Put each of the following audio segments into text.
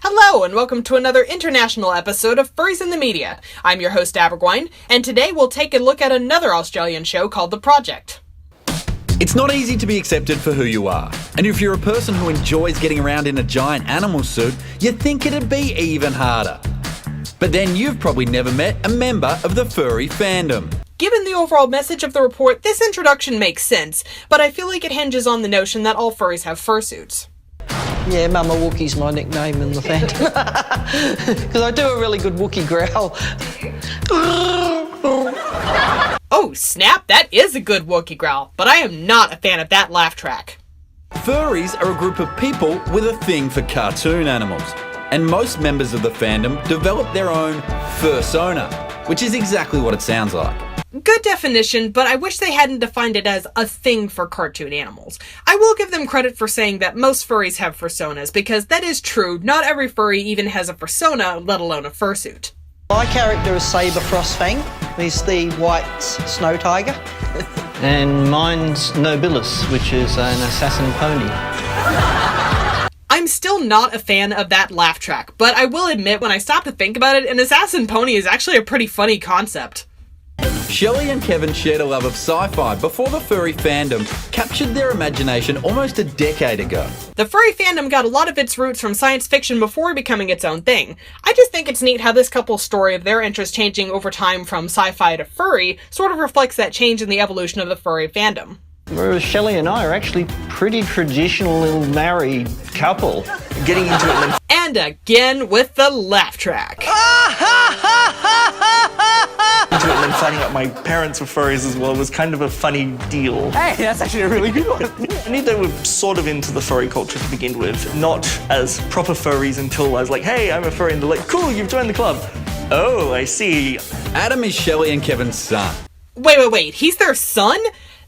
Hello, and welcome to another international episode of Furries in the Media. I'm your host, Abergwine, and today we'll take a look at another Australian show called The Project. It's not easy to be accepted for who you are, and if you're a person who enjoys getting around in a giant animal suit, you'd think it'd be even harder. But then you've probably never met a member of the furry fandom. Given the overall message of the report, this introduction makes sense, but I feel like it hinges on the notion that all furries have fursuits. Yeah, Mama Wookie's my nickname in the fandom. Because I do a really good Wookiee growl. Oh snap, that is a good Wookiee growl, but I am not a fan of that laugh track. Furries are a group of people with a thing for cartoon animals, and most members of the fandom develop their own fursona, which is exactly what it sounds like. Good definition, but I wish they hadn't defined it as a thing for cartoon animals. I will give them credit for saying that most furries have fursonas, because that is true, not every furry even has a fursona, let alone a fursuit. My character is Saber Frostfang. He's the white snow tiger. And mine's Nobilis, which is an assassin pony. I'm still not a fan of that laugh track, but I will admit when I stop to think about it, an assassin pony is actually a pretty funny concept. Shelley and Kevin shared a love of sci-fi before the furry fandom captured their imagination almost a decade ago. The furry fandom got a lot of its roots from science fiction before becoming its own thing. I just think it's neat how this couple's story of their interest changing over time from sci-fi to furry sort of reflects that change in the evolution of the furry fandom. Whereas Shelley and I are actually pretty traditional little married couple. Getting into it And again with the laugh track. and then finding out my parents were furries as well was kind of a funny deal. Hey, that's actually a really good one. I knew they were sort of into the furry culture to begin with, not as proper furries until I was like, hey, I'm a furry, and they're like, cool, you've joined the club. Oh, I see. Adam is Shelley and Kevin's son. Wait, he's their son?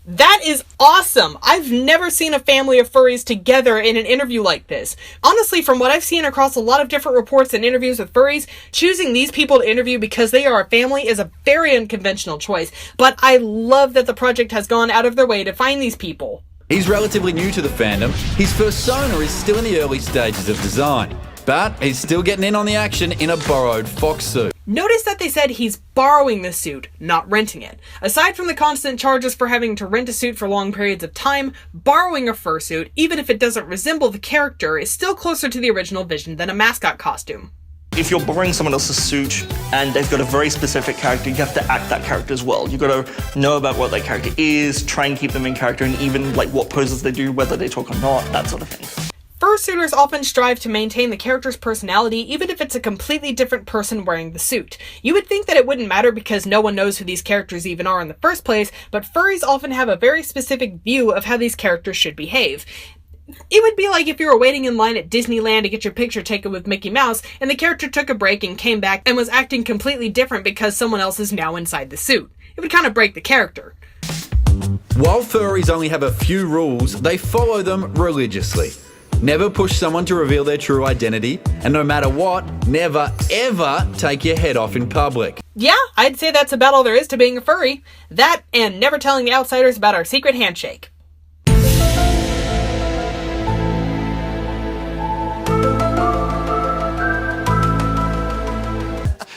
That is awesome! I've never seen a family of furries together in an interview like this. Honestly, from what I've seen across a lot of different reports and interviews with furries, choosing these people to interview because they are a family is a very unconventional choice, but I love that the project has gone out of their way to find these people. He's relatively new to the fandom. His fursona is still in the early stages of design, but he's still getting in on the action in a borrowed fox suit. Notice that they said he's borrowing the suit, not renting it. Aside from the constant charges for having to rent a suit for long periods of time, borrowing a fursuit, even if it doesn't resemble the character, is still closer to the original vision than a mascot costume. If you're borrowing someone else's suit and they've got a very specific character, you have to act that character as well. You've got to know about what that character is, try and keep them in character, and even like what poses they do, whether they talk or not, that sort of thing. Fursuiters often strive to maintain the character's personality even if it's a completely different person wearing the suit. You would think that it wouldn't matter because no one knows who these characters even are in the first place, but furries often have a very specific view of how these characters should behave. It would be like if you were waiting in line at Disneyland to get your picture taken with Mickey Mouse, and the character took a break and came back and was acting completely different because someone else is now inside the suit. It would kind of break the character. While furries only have a few rules, they follow them religiously. Never push someone to reveal their true identity, and no matter what, never ever take your head off in public. Yeah, I'd say that's about all there is to being a furry. That, and never telling the outsiders about our secret handshake.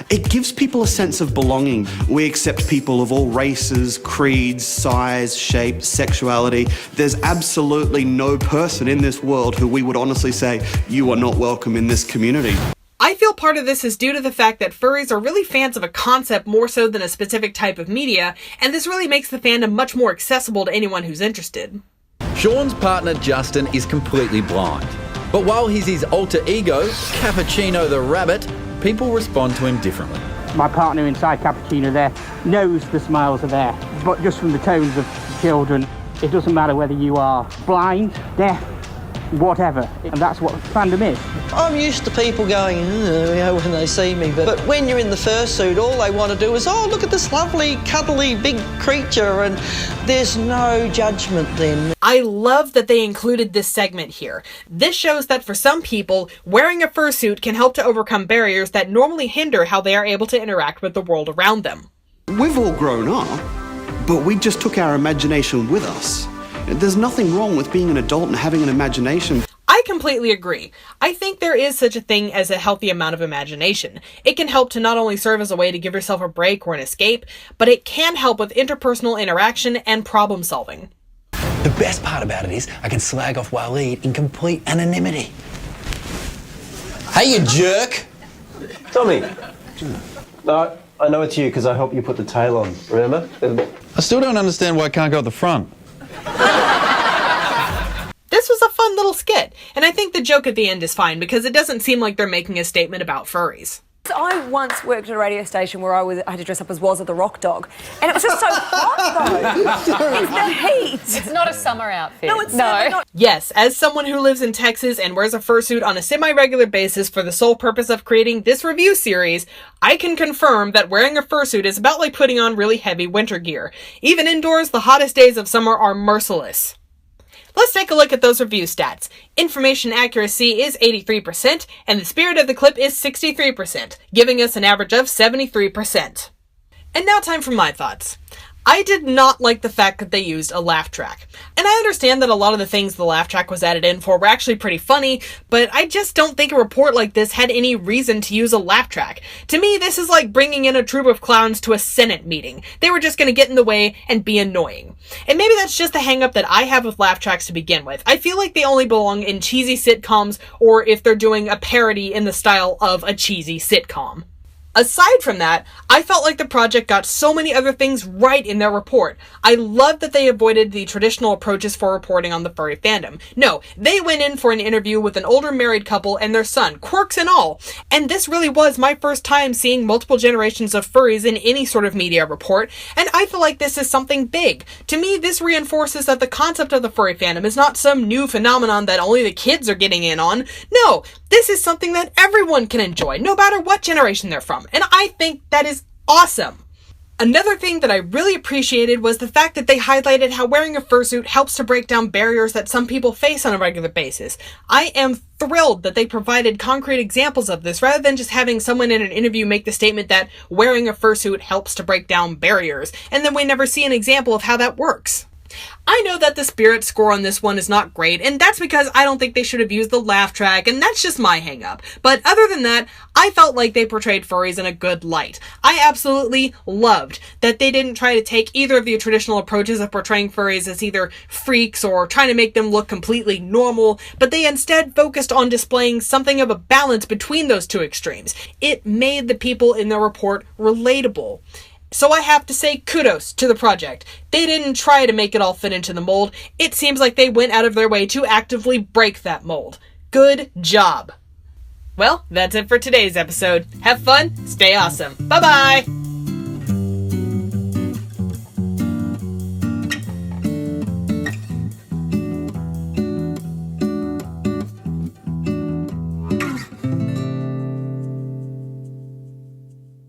It gives people a sense of belonging. We accept people of all races, creeds, size, shape, sexuality. There's absolutely no person in this world who we would honestly say, you are not welcome in this community. I feel part of this is due to the fact that furries are really fans of a concept more so than a specific type of media, and this really makes the fandom much more accessible to anyone who's interested. Sean's partner Justin is completely blind, but while he's his alter ego, Cappuccino the Rabbit, people respond to him differently. My partner inside Cappuccino there knows the smiles are there, but just from the tones of the children, it doesn't matter whether you are blind, deaf, whatever, and that's what fandom is. I'm used to people going, when they see me, but when you're in the fursuit, all they want to do is, oh, look at this lovely, cuddly, big creature, and there's no judgment then. I love that they included this segment here. This shows that for some people, wearing a fursuit can help to overcome barriers that normally hinder how they are able to interact with the world around them. We've all grown up, but we just took our imagination with us. There's nothing wrong with being an adult and having an imagination. I completely agree. I think there is such a thing as a healthy amount of imagination. It can help to not only serve as a way to give yourself a break or an escape, but it can help with interpersonal interaction and problem solving. The best part about it is I can slag off Waleed in complete anonymity. Hey, you jerk! Tommy, no, I know it's you because I helped you put the tail on, remember? I still don't understand why I can't go at the front. This was a fun little skit, and I think the joke at the end is fine because it doesn't seem like they're making a statement about furries. I once worked at a radio station where I had to dress up as Wazza the Rock Dog, and it was just so hot though. It's the heat. It's not a summer outfit. No, it's not. Yes, as someone who lives in Texas and wears a fursuit on a semi-regular basis for the sole purpose of creating this review series, I can confirm that wearing a fursuit is about like putting on really heavy winter gear. Even indoors, the hottest days of summer are merciless. Let's take a look at those review stats. Information accuracy is 83%, and the spirit of the clip is 63%, giving us an average of 73%. And now time for my thoughts. I did not like the fact that they used a laugh track. And I understand that a lot of the things the laugh track was added in for were actually pretty funny, but I just don't think a report like this had any reason to use a laugh track. To me, this is like bringing in a troupe of clowns to a Senate meeting. They were just going to get in the way and be annoying. And maybe that's just a hang-up that I have with laugh tracks to begin with. I feel like they only belong in cheesy sitcoms or if they're doing a parody in the style of a cheesy sitcom. Aside from that, I felt like the project got so many other things right in their report. I love that they avoided the traditional approaches for reporting on the furry fandom. No, they went in for an interview with an older married couple and their son, quirks and all. And this really was my first time seeing multiple generations of furries in any sort of media report, and I feel like this is something big. To me, this reinforces that the concept of the furry fandom is not some new phenomenon that only the kids are getting in on. No, this is something that everyone can enjoy, no matter what generation they're from. And I think that is awesome. Another thing that I really appreciated was the fact that they highlighted how wearing a fursuit helps to break down barriers that some people face on a regular basis. I am thrilled that they provided concrete examples of this rather than just having someone in an interview make the statement that wearing a fursuit helps to break down barriers, and then we never see an example of how that works. I know that the spirit score on this one is not great, and that's because I don't think they should have used the laugh track, and that's just my hang-up. But other than that, I felt like they portrayed furries in a good light. I absolutely loved that they didn't try to take either of the traditional approaches of portraying furries as either freaks or trying to make them look completely normal, but they instead focused on displaying something of a balance between those two extremes. It made the people in the report relatable. So I have to say kudos to the project. They didn't try to make it all fit into the mold. It seems like they went out of their way to actively break that mold. Good job. Well, that's it for today's episode. Have fun, stay awesome. Bye-bye!